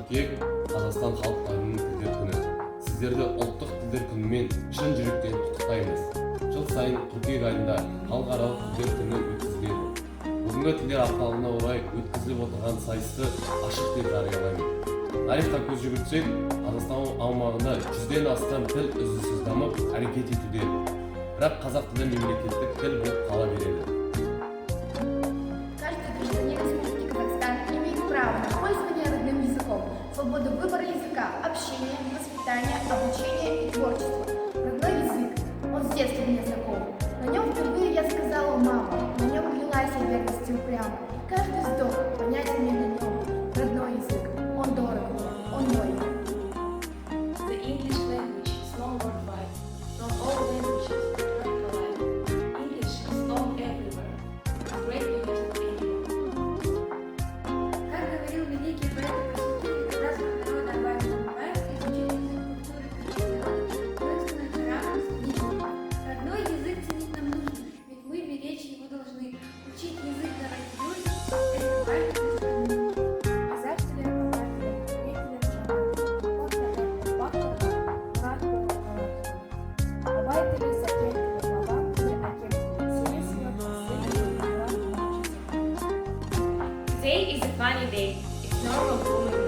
қыркүйек Қазақстан халықтарының тілдер күні. Сіздерді ұлттық тілдер күнімен шын жүректен құттықтаймыз. Жыл сайын қыркүйек айында халықаралық тілдер күні өткізіледі. Бүгінгі тілдер апталығына орай өткізіліп отырған сайысты ашық деп жариялаймын. Тарихқа көз жүгіртсек, Қазақстан аумағында 100-ден астам тіл үздіксіз дамып әрекет етуде. Бірақ қазақ тілі мемлекеттік тіл болып қала береді. Свободу выбора языка, общения, воспитания, обучения и творчества. Родной язык, он с детства мне знаком. На нем впервые я сказала «мама», на нем клялась я верности упрямо. Каждый вздох понятен мне на нем. Родной язык, он дорог мне, он мой. The English language is known worldwide. Not all languages are alike. English is known everywhere. A great language of anyone. Как говорил великий поэт Today is a funny day. It's normal human